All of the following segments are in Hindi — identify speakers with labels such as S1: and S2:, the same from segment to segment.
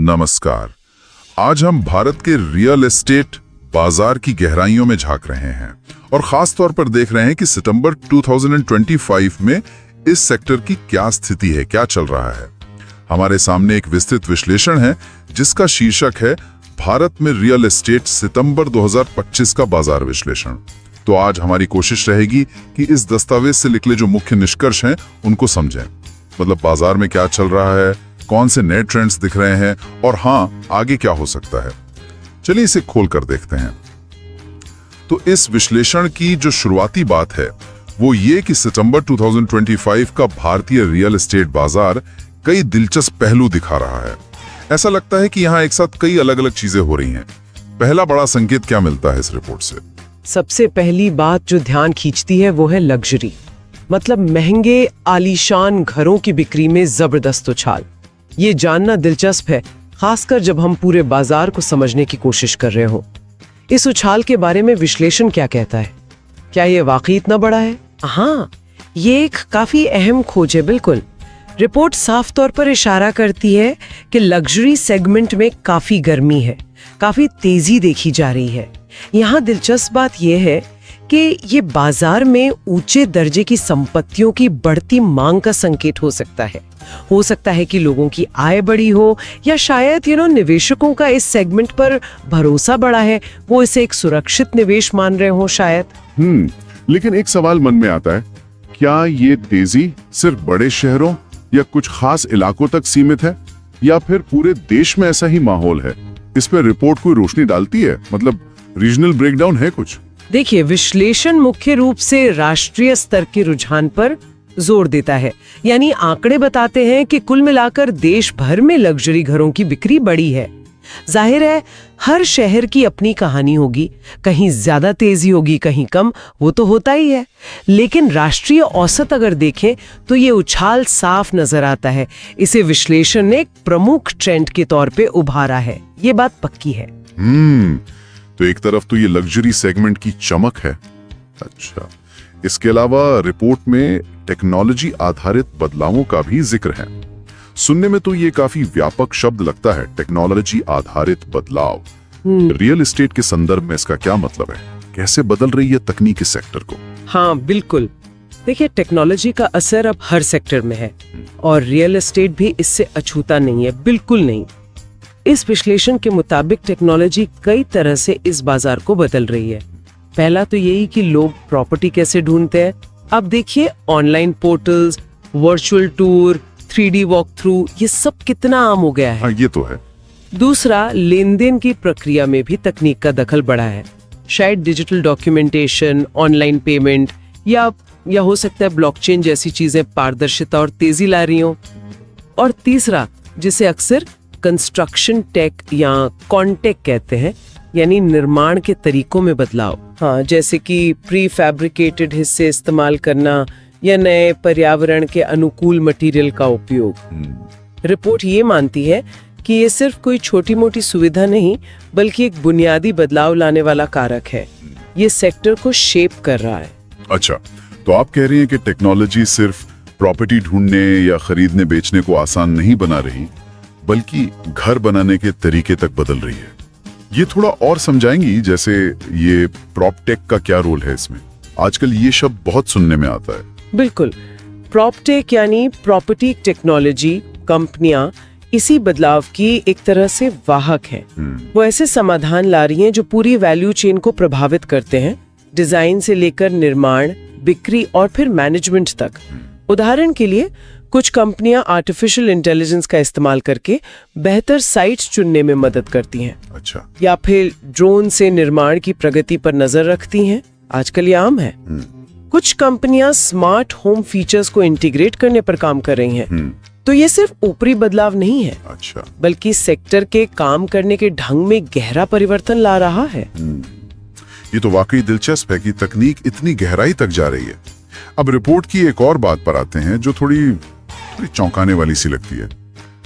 S1: नमस्कार। आज हम भारत के रियल एस्टेट बाजार की गहराइयों में झांक रहे हैं और खास तौर पर देख रहे हैं कि सितंबर 2025 में इस सेक्टर की क्या स्थिति है, क्या चल रहा है। हमारे सामने एक विस्तृत विश्लेषण है जिसका शीर्षक है भारत में रियल एस्टेट सितंबर 2025 का बाजार विश्लेषण। तो आज हमारी कोशिश रहेगी कि इस दस्तावेज से निकले जो मुख्य निष्कर्ष हैं उनको समझें। मतलब बाजार में क्या चल रहा है, कौन से नए ट्रेंड्स दिख रहे हैं और हाँ, आगे क्या हो सकता है। चलिए इसे खोल कर देखते हैं। तो इस विश्लेषण की जो शुरुआती बात है वो ये कि सितंबर 2025 का भारतीय रियल एस्टेट बाजार कई दिलचस्प पहलू दिखा रहा है। ऐसा लगता है कि यहाँ एक साथ कई अलग अलग चीजें हो रही हैं। पहला बड़ा संकेत क्या मिलता है इस रिपोर्ट से?
S2: सबसे पहली बात जो ध्यान खींचती है वो है लग्जरी, मतलब महंगे आलीशान घरों की बिक्री में जबरदस्त उछाल। ये जानना दिलचस्प है, खासकर जब हम पूरे बाजार को समझने की कोशिश कर रहे हो। इस उछाल के बारे में विश्लेषण क्या कहता है? क्या ये वाकई इतना बड़ा है? हाँ, ये एक काफी अहम खोज है। बिल्कुल, रिपोर्ट साफ तौर पर इशारा करती है कि लग्जरी सेगमेंट में काफी गर्मी है, काफी तेजी देखी जा रही है। यहाँ दिलचस्प बात यह है कि ये बाजार में ऊंचे दर्जे की संपत्तियों की बढ़ती मांग का संकेत हो सकता है। हो सकता है कि लोगों की आय बढ़ी हो या शायद निवेशकों का इस सेगमेंट पर भरोसा बढ़ा है, वो इसे एक सुरक्षित निवेश मान रहे हो शायद।
S3: लेकिन एक सवाल मन में आता है, क्या ये तेजी सिर्फ बड़े शहरों या कुछ खास इलाकों तक सीमित है या फिर पूरे देश में ऐसा ही माहौल है? इस पर रिपोर्ट कोई रोशनी डालती है? मतलब रीजनल ब्रेकडाउन है कुछ?
S2: देखिए, विश्लेषण मुख्य रूप से राष्ट्रीय स्तर के रुझान पर जोर देता है। यानी आंकड़े बताते हैं कि कुल मिलाकर देश भर में लग्जरी घरों की बिक्री बढ़ी है। जाहिर है हर शहर की अपनी कहानी होगी, कहीं ज्यादा तेजी होगी, कहीं कम, वो तो होता ही है। लेकिन राष्ट्रीय औसत अगर देखें तो ये उछाल साफ नजर आता है। इसे विश्लेषण ने एक प्रमुख ट्रेंड के तौर पे उभारा है, ये बात पक्की है।
S3: तो एक तरफ तो ये लग्जरी सेगमेंट की चमक है। अच्छा, इसके अलावा रिपोर्ट में टेक्नोलॉजी आधारित बदलावों का भी जिक्र है। सुनने में तो ये काफी व्यापक शब्द लगता है, टेक्नोलॉजी आधारित बदलाव। रियल एस्टेट के संदर्भ में इसका क्या मतलब है? कैसे बदल रही है तकनीक इस सेक्टर को?
S2: हाँ बिल्कुल, देखिए टेक्नोलॉजी का असर अब हर सेक्टर में है और रियल एस्टेट भी इससे अछूता नहीं है, बिल्कुल नहीं। इस विश्लेषण के मुताबिक टेक्नोलॉजी कई तरह से इस बाजार को बदल रही है। पहला तो यही कि लोग प्रॉपर्टी कैसे ढूंढते हैं। अब देखिए online portals, virtual tour, 3D walk through, ये सब कितना आम हो गया है।
S3: हाँ, ये तो है।
S2: दूसरा, लेन-देन की प्रक्रिया में भी तकनीक का दखल बढ़ा है। शायद डिजिटल डॉक्यूमेंटेशन, ऑनलाइन पेमेंट या हो सकता है ब्लॉकचेन जैसी चीजें पारदर्शिता और तेजी ला रही हो। और तीसरा, जिसे अक्सर कंस्ट्रक्शन टेक या कॉन्टेक कहते हैं, यानी निर्माण के तरीकों में बदलाव। हाँ, जैसे कि प्री फैब्रिकेटेड हिस्से इस्तेमाल करना या नए पर्यावरण के अनुकूल मटेरियल का उपयोग। रिपोर्ट ये मानती है कि ये सिर्फ कोई छोटी मोटी सुविधा नहीं, बल्कि एक बुनियादी बदलाव लाने वाला कारक है। ये सेक्टर को शेप कर रहा है।
S3: अच्छा, तो आप कह रही हैं कि टेक्नोलॉजी सिर्फ प्रॉपर्टी ढूंढने या खरीदने बेचने को आसान नहीं बना रही, बल्कि घर बनाने के तरीके तक बदल रही है। ये थोड़ा और समझाएंगी? जैसे ये प्रॉपटेक का क्या रोल है इसमें? आजकल ये शब्द बहुत सुनने में आता है।
S2: बिल्कुल, प्रॉपटेक यानी प्रॉपर्टी टेक्नोलॉजी कंपनियां इसी बदलाव की एक तरह से वाहक हैं। वो ऐसे समाधान ला रही हैं जो पूरी वैल्यू चेन को प्रभावित करते हैं, डिजाइन से लेकर निर्माण, बिक्री और फिर मैनेजमेंट तक। उदाहरण के लिए कुछ कंपनियां आर्टिफिशियल इंटेलिजेंस का इस्तेमाल करके बेहतर साइट्स चुनने में मदद करती हैं।
S3: अच्छा।
S2: या फिर ड्रोन से निर्माण की प्रगति पर नजर रखती हैं। आजकल ये आम है। कुछ कंपनियां स्मार्ट होम फीचर्स को इंटीग्रेट करने पर काम कर रही हैं। तो ये सिर्फ ऊपरी बदलाव नहीं है,
S3: अच्छा,
S2: बल्कि सेक्टर के काम करने के ढंग में गहरा परिवर्तन ला रहा है।
S3: ये तो वाकई दिलचस्प है कि तकनीक इतनी गहराई तक जा रही है। अब रिपोर्ट की एक और बात पर आते हैं जो थोड़ी चौंकाने वाली सी लगती है।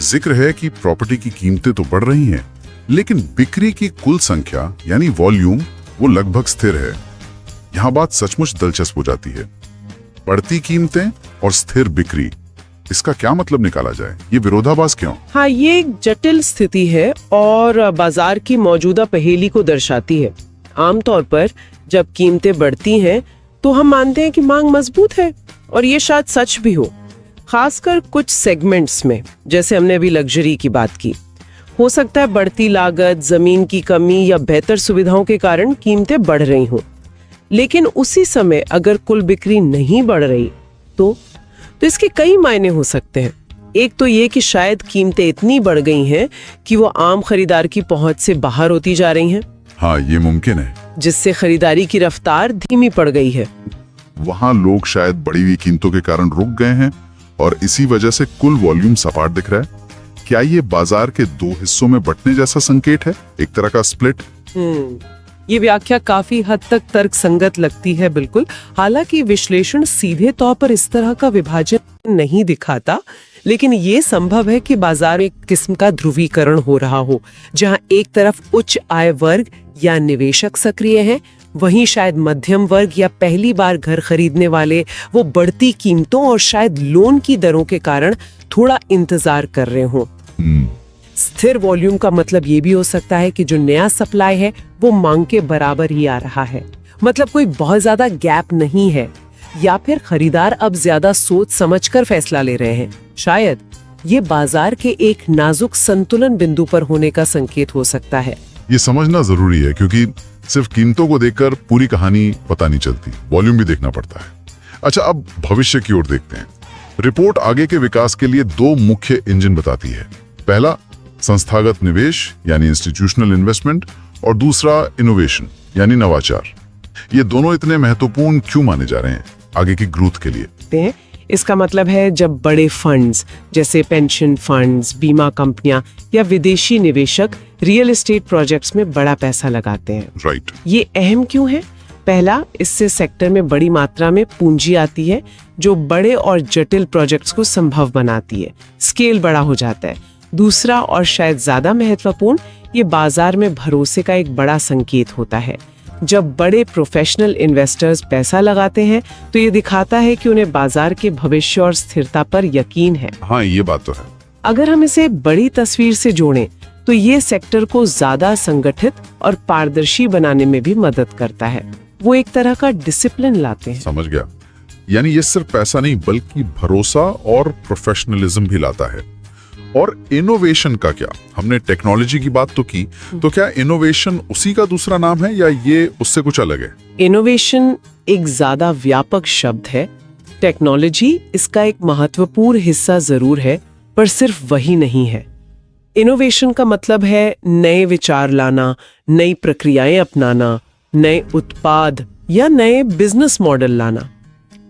S3: जिक्र है कि प्रॉपर्टी की कीमतें तो बढ़ रही हैं, लेकिन बिक्री की कुल संख्या यानी वॉल्यूम वो लगभग स्थिर है। यहाँ बात सचमुच दिलचस्प हो जाती है। बढ़ती कीमतें और स्थिर बिक्री, इसका क्या मतलब निकाला जाए? ये विरोधाभास क्यों?
S2: हाँ, ये एक जटिल स्थिति है और बाजार की मौजूदा पहेली को दर्शाती है। आमतौर पर जब कीमतें बढ़ती हैं तो हम मानते हैं कि मांग मजबूत है, और ये शायद सच भी हो, खासकर कुछ सेगमेंट्स में, जैसे हमने अभी लग्जरी की बात की। हो सकता है बढ़ती लागत, जमीन की कमी या बेहतर सुविधाओं के कारण कीमतें बढ़ रही हों। लेकिन उसी समय अगर कुल बिक्री नहीं बढ़ रही तो इसके कई मायने हो सकते हैं। एक तो ये कि शायद कीमतें इतनी बढ़ गई हैं कि वो आम खरीदार की पहुंच से बाहर होती जा रही हैं।
S3: हाँ, ये मुमकिन है,
S2: जिससे खरीदारी की रफ्तार धीमी पड़ गई है।
S3: वहाँ लोग शायद बढ़ी हुई कीमतों के कारण रुक गए हैं और इसी वजह से कुल वॉल्यूम सपाट दिख रहा है। क्या ये बाजार के दो हिस्सों में बंटने जैसा संकेत है, एक तरह का स्प्लिट?
S2: ये व्याख्या काफी हद तक तर्कसंगत लगती है, बिल्कुल। हालांकि विश्लेषण सीधे तौर पर इस तरह का विभाजन नहीं दिखाता, लेकिन ये संभव है कि बाजार में एक किस्म का ध्रुवीकरण हो रहा हो, जहां एक तरफ उच्च आय वर्ग या निवेशक सक्रिय हैं, वहीं शायद मध्यम वर्ग या पहली बार घर खरीदने वाले वो बढ़ती कीमतों और शायद लोन की दरों के कारण थोड़ा इंतजार कर रहे हों। स्थिर वॉल्यूम का मतलब ये भी हो सकता है कि जो नया सप्लाई है वो मांग के बराबर ही आ रहा है, मतलब कोई बहुत ज्यादा गैप नहीं है, या फिर खरीदार अब ज्यादा सोच समझकर फैसला ले रहे हैं। शायद ये बाजार के एक नाजुक संतुलन बिंदु पर होने का संकेत हो सकता है।
S3: ये समझना जरूरी है, क्योंकि सिर्फ कीमतों को देखकर पूरी कहानी पता नहीं चलती, वॉल्यूम भी देखना पड़ता है। अच्छा, अब भविष्य की ओर देखते हैं। रिपोर्ट आगे के विकास के लिए दो मुख्य इंजन बताती है। पहला संस्थागत निवेश यानी इंस्टीट्यूशनल इन्वेस्टमेंट, और दूसरा इनोवेशन यानी नवाचार। ये दोनों इतने महत्वपूर्ण क्यों माने जा रहे हैं आगे की ग्रोथ के लिए?
S2: इसका मतलब है जब बड़े फंड्स जैसे पेंशन फंड्स, बीमा कंपनियां या विदेशी निवेशक रियल एस्टेट प्रोजेक्ट्स में बड़ा पैसा लगाते हैं।
S3: राइट।
S2: ये अहम क्यों है? पहला, इससे सेक्टर में बड़ी मात्रा में पूंजी आती है जो बड़े और जटिल प्रोजेक्ट्स को संभव बनाती है, स्केल बड़ा हो जाता है। दूसरा और शायद ज्यादा महत्वपूर्ण, ये बाजार में भरोसे का एक बड़ा संकेत होता है। जब बड़े प्रोफेशनल इन्वेस्टर्स पैसा लगाते हैं तो ये दिखाता है कि उन्हें बाजार के भविष्य और स्थिरता पर यकीन है।
S3: हाँ, ये बात तो है।
S2: अगर हम इसे बड़ी तस्वीर से जोड़ें तो ये सेक्टर को ज्यादा संगठित और पारदर्शी बनाने में भी मदद करता है। वो एक तरह का डिसिप्लिन लाते हैं।
S3: समझ गया। यानी ये सिर्फ पैसा नहीं बल्कि भरोसा और प्रोफेशनलिज्म भी लाता है। और इनोवेशन का क्या? हमने टेक्नोलॉजी की बात तो की, तो क्या इनोवेशन उसी का दूसरा नाम है या ये उससे कुछ अलग है?
S2: इनोवेशन एक ज्यादा व्यापक शब्द है। टेक्नोलॉजी इसका एक महत्वपूर्ण हिस्सा जरूर है, पर सिर्फ वही नहीं है। इनोवेशन का मतलब है नए विचार लाना, नई प्रक्रियाएं अपनाना, नए उत्पाद या नए बिजनेस मॉडल लाना।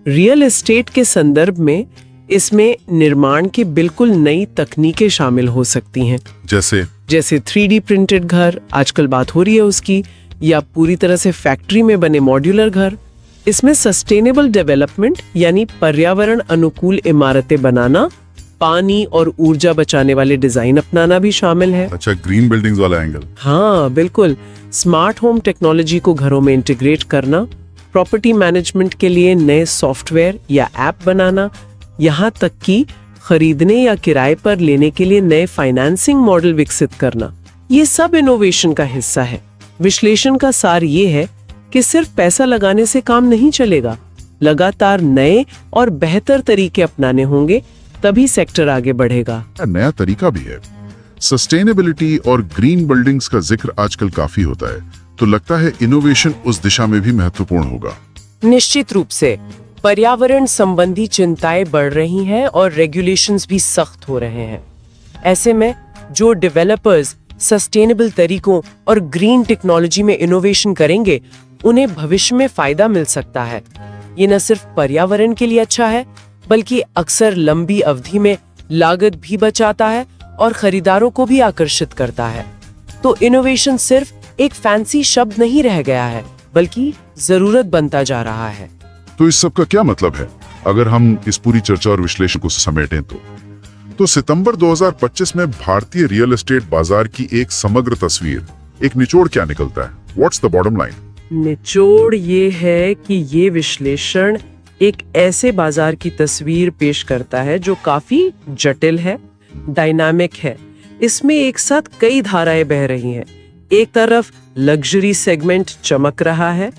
S2: रियल एस्टेट के संदर्भ में इसमें निर्माण की बिल्कुल नई तकनीकें शामिल हो सकती हैं, जैसे 3D प्रिंटेड घर, आजकल बात हो रही है उसकी, या पूरी तरह से फैक्ट्री में बने मॉड्यूलर घर। इसमें सस्टेनेबल डेवलपमेंट यानी पर्यावरण अनुकूल इमारतें बनाना, पानी और ऊर्जा बचाने वाले डिजाइन अपनाना भी शामिल है।
S3: अच्छा, ग्रीन बिल्डिंग्स वाला एंगल।
S2: हाँ बिल्कुल। स्मार्ट होम टेक्नोलॉजी को घरों में इंटीग्रेट करना, प्रॉपर्टी मैनेजमेंट के लिए नए सॉफ्टवेयर या ऐप बनाना, यहाँ तक कि खरीदने या किराए पर लेने के लिए नए फाइनेंसिंग मॉडल विकसित करना, ये सब इनोवेशन का हिस्सा है। विश्लेषण का सार ये है कि सिर्फ पैसा लगाने से काम नहीं चलेगा, लगातार नए और बेहतर तरीके अपनाने होंगे, तभी सेक्टर आगे बढ़ेगा।
S3: नया तरीका भी है। सस्टेनेबिलिटी और ग्रीन बिल्डिंग्स का जिक्र आजकल काफी होता है, तो लगता है इनोवेशन उस दिशा में भी महत्वपूर्ण होगा।
S2: निश्चित रूप से। पर्यावरण संबंधी चिंताएं बढ़ रही हैं और रेगुलेशंस भी सख्त हो रहे हैं। ऐसे में जो डेवलपर्स सस्टेनेबल तरीकों और ग्रीन टेक्नोलॉजी में इनोवेशन करेंगे, उन्हें भविष्य में फायदा मिल सकता है। ये न सिर्फ पर्यावरण के लिए अच्छा है, बल्कि अक्सर लंबी अवधि में लागत भी बचाता है और खरीदारों को भी आकर्षित करता है। तो इनोवेशन सिर्फ एक फैंसी शब्द नहीं रह गया है, बल्कि जरूरत बनता जा रहा है।
S3: तो इस सब का क्या मतलब है? अगर हम इस पूरी चर्चा और विश्लेषण को समेटें तो सितंबर 2025 में भारतीय रियल एस्टेट बाजार की एक समग्र तस्वीर, एक निचोड़ क्या निकलता है? What's the bottom line?
S2: निचोड़ ये है कि ये विश्लेषण एक ऐसे बाजार की तस्वीर पेश करता है जो काफी जटिल है, डायनामिक है। इसमें एक साथ कई धाराएं बह रही हैं। एक तरफ लग्जरी सेगमेंट चमक रहा है,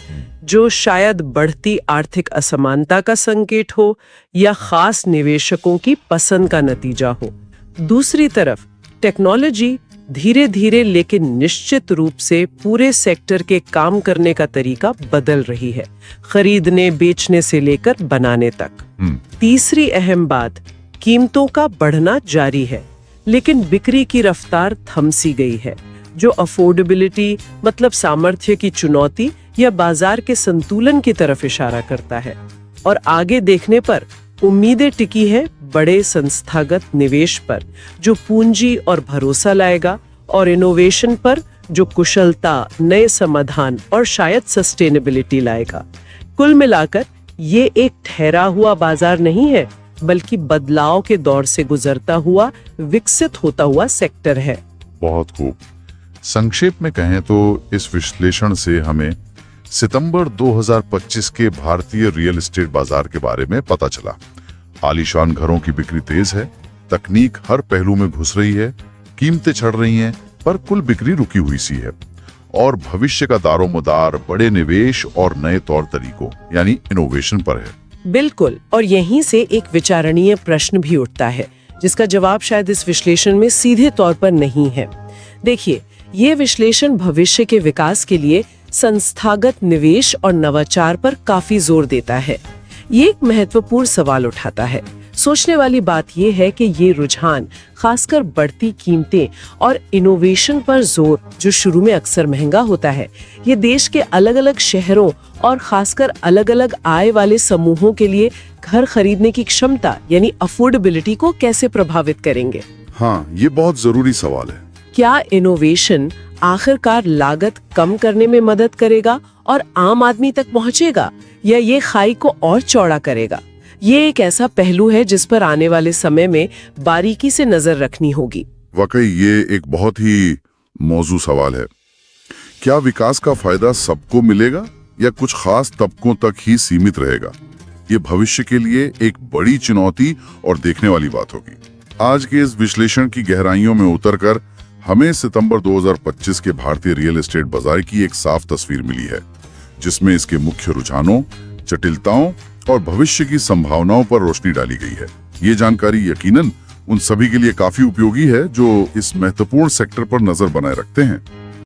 S2: जो शायद बढ़ती आर्थिक असमानता का संकेत हो या खास निवेशकों की पसंद का नतीजा हो। दूसरी तरफ टेक्नोलॉजी धीरे धीरे लेकिन निश्चित रूप से पूरे सेक्टर के काम करने का तरीका बदल रही है, खरीदने बेचने से लेकर बनाने तक। तीसरी अहम बात, कीमतों का बढ़ना जारी है, लेकिन बिक्री की रफ्तार थम सी गई है, जो अफोर्डेबिलिटी मतलब सामर्थ्य की चुनौती या बाजार के संतुलन की तरफ इशारा करता है। और आगे देखने पर उम्मीदें टिकी है बड़े संस्थागत निवेश पर, जो पूंजी और भरोसा लाएगा, और इनोवेशन पर, जो कुशलता, नए समाधान और शायद सस्टेनेबिलिटी लाएगा। कुल मिलाकर ये एक ठहरा हुआ बाजार नहीं है, बल्कि बदलाव के दौर से गुजरता हुआ, विकसित होता हुआ सेक्टर है।
S3: बहुत खूब। संक्षेप में कहें तो इस विश्लेषण से हमें सितंबर 2025 के भारतीय रियल एस्टेट बाजार के बारे में पता चला। आलीशान घरों की बिक्री तेज है, तकनीक हर पहलू में घुस रही है, कीमतें चढ़ रही हैं, पर कुल बिक्री रुकी हुई सी है। और भविष्य का दारोमदार बड़े निवेश और नए तौर तरीकों यानी इनोवेशन पर है।
S2: बिल्कुल, और यहीं से एक विचारणीय प्रश्न भी उठता है, जिसका जवाब शायद इस विश्लेषण में सीधे तौर पर नहीं है। देखिए, ये विश्लेषण भविष्य के विकास के लिए संस्थागत निवेश और नवाचार पर काफी जोर देता है। ये एक महत्वपूर्ण सवाल उठाता है। सोचने वाली बात यह है कि ये रुझान खासकर बढ़ती कीमतें और इनोवेशन पर जोर, जो शुरू में अक्सर महंगा होता है, ये देश के अलग अलग शहरों और खासकर अलग अलग आय वाले समूहों के लिए घर खरीदने की क्षमता यानी अफोर्डेबिलिटी को कैसे प्रभावित करेंगे।
S3: हाँ, ये बहुत जरूरी सवाल है।
S2: क्या इनोवेशन आखिरकार लागत कम करने में मदद करेगा और आम आदमी तक पहुंचेगा, या ये खाई को और चौड़ा करेगा? ये एक ऐसा पहलू है जिस पर आने वाले समय में बारीकी से नजर रखनी होगी।
S3: वाकई ये एक बहुत ही मौजू सवाल है। क्या विकास का फायदा सबको मिलेगा या कुछ खास तबकों तक ही सीमित रहेगा? ये भविष्य के लिए एक बड़ी चुनौती और देखने वाली बात होगी। आज के इस विश्लेषण की गहराइयों में उतरकर हमें सितंबर 2025 के भारतीय रियल एस्टेट बाजार की एक साफ तस्वीर मिली है, जिसमें इसके मुख्य रुझानों, जटिलताओं और भविष्य की संभावनाओं पर रोशनी डाली गई है। ये जानकारी यकीनन उन सभी के लिए काफी उपयोगी है जो इस महत्वपूर्ण सेक्टर पर नजर बनाए रखते हैं।